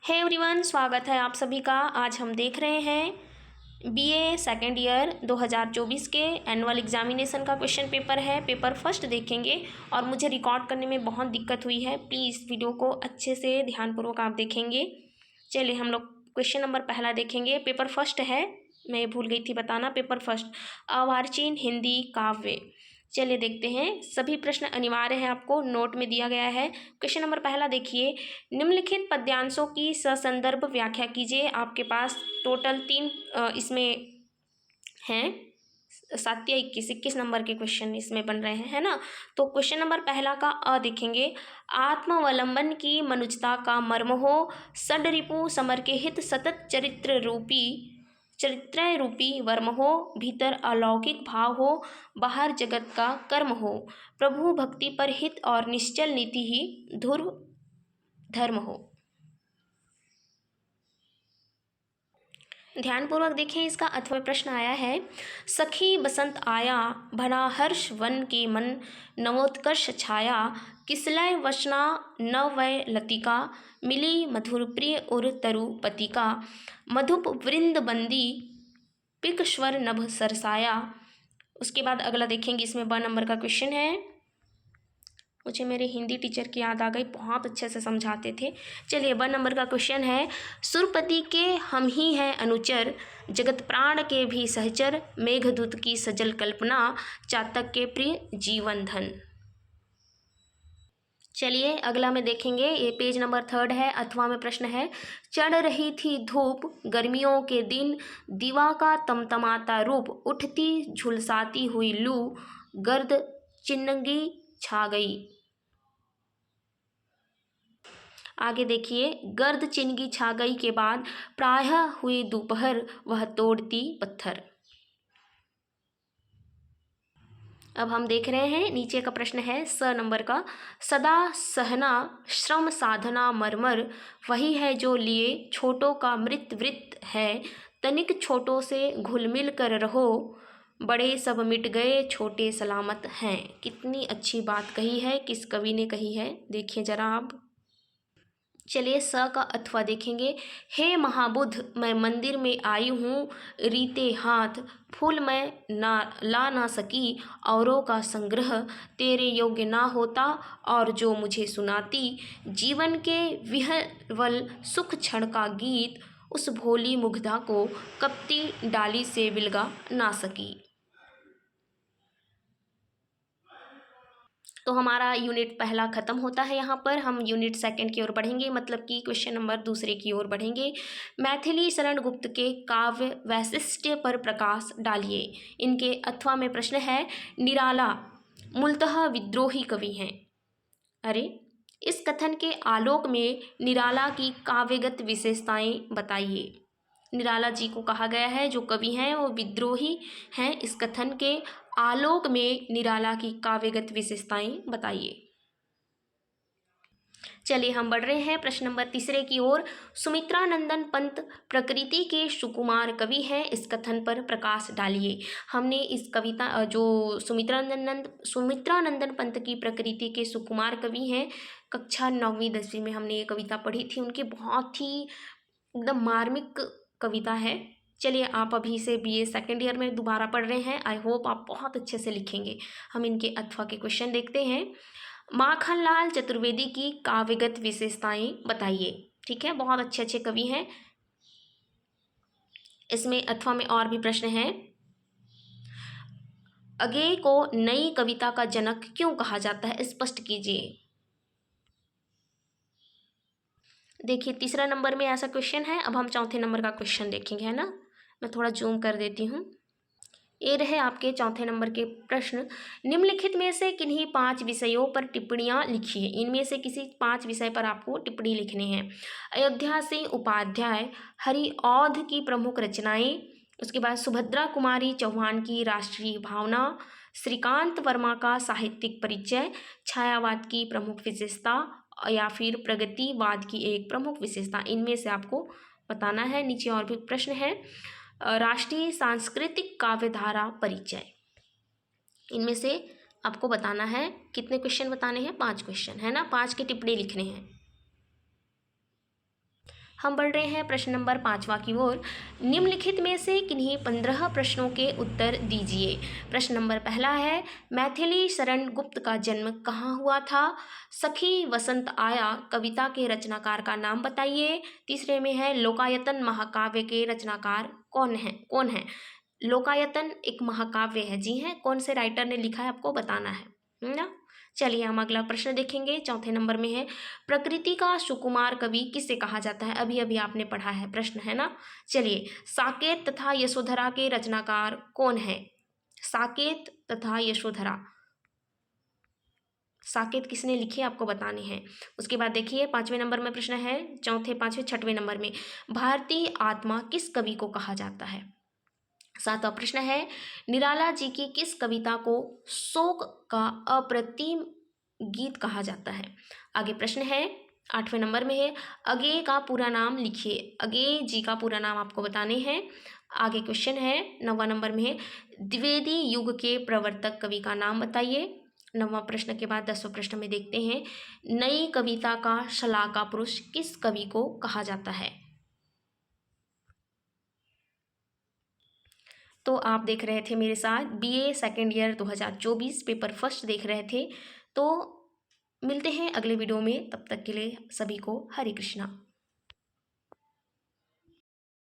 Hey everyone, स्वागत है आप सभी का। आज हम देख रहे हैं बीए सेकेंड ईयर 2024 के एनुअल एग्जामिनेशन का क्वेश्चन पेपर है। पेपर फर्स्ट देखेंगे और मुझे रिकॉर्ड करने में बहुत दिक्कत हुई है। प्लीज़ वीडियो को अच्छे से ध्यानपूर्वक आप देखेंगे। चलिए हम लोग क्वेश्चन नंबर पहला देखेंगे। पेपर फर्स्ट है, मैं भूल गई थी बताना। पेपर फर्स्ट अर्वाचीन हिंदी काव्य। चलिए देखते हैं। सभी प्रश्न अनिवार्य हैं, आपको नोट में दिया गया है। क्वेश्चन नंबर पहला देखिए, निम्नलिखित पद्यांशों की ससंदर्भ व्याख्या कीजिए। आपके पास टोटल 3 इसमें हैं, 7 या 21 नंबर के क्वेश्चन इसमें बन रहे हैं, है ना। तो क्वेश्चन नंबर पहला का अ देखेंगे, आत्मावलंबन की मनुजता का मर्म हो, षड्रिपु समर के हित सतत चरित्र रूपी वर्म हो, भीतर अलौकिक भाव हो, बाहर जगत का कर्म हो, प्रभु भक्ति पर हित और निश्चल नीति ही ध्रुव धर्म हो। ध्यानपूर्वक देखें, इसका अथवा प्रश्न आया है, सखी बसंत आया, भरा हर्ष वन के मन, नवोत्कर्ष छाया, किसलय वचना नवय लतिका, मिली मधुर प्रिय उर तरु पतिका, मधुप वृंद बंदी पिकश्वर नभ सरसाया। उसके बाद अगला देखेंगे, इसमें 2 नंबर का क्वेश्चन है। मुझे मेरे हिंदी टीचर की याद आ गई, बहुत अच्छे से समझाते थे। चलिए 2 नंबर का क्वेश्चन है, सुरपति के हम ही हैं अनुचर, जगत प्राण के भी सहचर, मेघदूत की सजल कल्पना, चातक के प्रिय जीवन धन। चलिए अगला में देखेंगे, ये पेज नंबर 3 है। अथवा में प्रश्न है, चढ़ रही थी धूप गर्मियों के दिन, दीवा का तमतमाता रूप, उठती झुलसाती हुई लू, गर्द चिन्नगी छा गई। आगे देखिए, गर्द चिन्नगी छा गई के बाद प्रायः हुई दोपहर, वह तोड़ती पत्थर। अब हम देख रहे हैं, नीचे का प्रश्न है स नंबर का, सदा सहना श्रम साधना मरमर, वही है जो लिए छोटों का मृत वृत्त है, तनिक छोटों से घुल मिल कर रहो, बड़े सब मिट गए छोटे सलामत हैं। कितनी अच्छी बात कही है, किस कवि ने कही है, देखिए जरा आप। चलिए स का अथवा देखेंगे, हे महाबुद्ध मैं मंदिर में आई हूँ, रीते हाथ फूल मैं ला ना सकी, औरों का संग्रह तेरे योग्य ना होता, और जो मुझे सुनाती जीवन के विह्वल सुख क्षण का गीत, उस भोली मुग्धा को कपटी डाली से बिलगा ना सकी। तो हमारा यूनिट पहला खत्म होता है। यहाँ पर हम यूनिट सेकंड की ओर बढ़ेंगे, मतलब कि क्वेश्चन नंबर दूसरे की ओर बढ़ेंगे। मैथिली शरण गुप्त के काव्य वैशिष्ट्य पर प्रकाश डालिए। इनके अथवा में प्रश्न है, निराला मूलतः विद्रोही कवि हैं। अरे, इस कथन के आलोक में निराला की काव्यगत विशेषताएं बताइए। निराला जी को कहा गया है जो कवि हैं वो विद्रोही हैं। इस कथन के आलोक में निराला की काव्यगत विशेषताएं बताइए। चलिए हम बढ़ रहे हैं प्रश्न नंबर तीसरे की ओर। सुमित्रानंदन पंत प्रकृति के सुकुमार कवि हैं, इस कथन पर प्रकाश डालिए। हमने इस कविता जो सुमित्रानंदन पंत की प्रकृति के सुकुमार कवि हैं, कक्षा 9वीं 10वीं में हमने ये कविता पढ़ी थी। उनकी बहुत ही एकदम मार्मिक कविता है। चलिए आप अभी से बीए सेकेंड ईयर में दोबारा पढ़ रहे हैं, आई होप आप बहुत अच्छे से लिखेंगे। हम इनके अथवा के क्वेश्चन देखते हैं। माखनलाल चतुर्वेदी की काव्यगत विशेषताएं बताइए। ठीक है, बहुत अच्छे अच्छे कवि हैं। इसमें अथवा में और भी प्रश्न हैं, अगे को नई कविता का जनक क्यों कहा जाता है, स्पष्ट कीजिए। देखिए तीसरा नंबर में ऐसा क्वेश्चन है। अब हम चौथे नंबर का क्वेश्चन देखेंगे, है ना। मैं थोड़ा जूम कर देती हूँ। ये रहे आपके चौथे नंबर के प्रश्न। निम्नलिखित में से किन्हीं 5 विषयों पर टिप्पणियाँ लिखिए। इनमें से किसी 5 विषय पर आपको टिप्पणी लिखनी है। अयोध्या सिंह उपाध्याय हरिऔध की प्रमुख रचनाएं, उसके बाद सुभद्रा कुमारी चौहान की राष्ट्रीय भावना, श्रीकांत वर्मा का साहित्यिक परिचय, छायावाद की प्रमुख विशेषता, या फिर प्रगतिवाद की एक प्रमुख विशेषता। इनमें से आपको बताना है। नीचे और भी प्रश्न है, राष्ट्रीय सांस्कृतिक काव्यधारा परिचय। इनमें से आपको बताना है। कितने क्वेश्चन बताने हैं, 5 क्वेश्चन, है ना। 5 की टिप्पणी लिखने हैं। हम बढ़ रहे हैं प्रश्न नंबर 5वां की ओर। निम्नलिखित में से किन्हीं 15 प्रश्नों के उत्तर दीजिए। प्रश्न नंबर पहला है, मैथिली शरण गुप्त का जन्म कहाँ हुआ था? सखी वसंत आया कविता के रचनाकार का नाम बताइए। तीसरे में है, लोकायतन महाकाव्य के रचनाकार कौन है? लोकायतन एक महाकाव्य है, जी हैं, कौन से राइटर ने लिखा है आपको बताना है ना। चलिए हम अगला प्रश्न देखेंगे। चौथे नंबर में है, प्रकृति का सुकुमार कवि किसे कहा जाता है? अभी अभी आपने पढ़ा है प्रश्न, है ना। चलिए, साकेत तथा यशोधरा के रचनाकार कौन है? साकेत तथा यशोधरा, साकेत किसने लिखी आपको बताने हैं। उसके बाद देखिए 5वें नंबर में प्रश्न है, चौथे 5वें 6वें नंबर में, भारतीय आत्मा किस कवि को कहा जाता है? 7वां प्रश्न है, निराला जी की किस कविता को शोक का अप्रतिम गीत कहा जाता है? आगे प्रश्न है 8वें नंबर में है, अगे का पूरा नाम लिखिए। अगे जी का पूरा नाम आपको बताने हैं। आगे क्वेश्चन है 9वां नंबर में है, द्विवेदी युग के प्रवर्तक कवि का नाम बताइए। 9वां प्रश्न के बाद 10वां प्रश्न में देखते हैं, नई कविता का शलाका पुरुष किस कवि को कहा जाता है? तो आप देख रहे थे मेरे साथ BA second year 2024 paper first देख रहे थे। तो मिलते हैं अगले वीडियो में, तब तक के लिए सभी को हरे कृष्णा।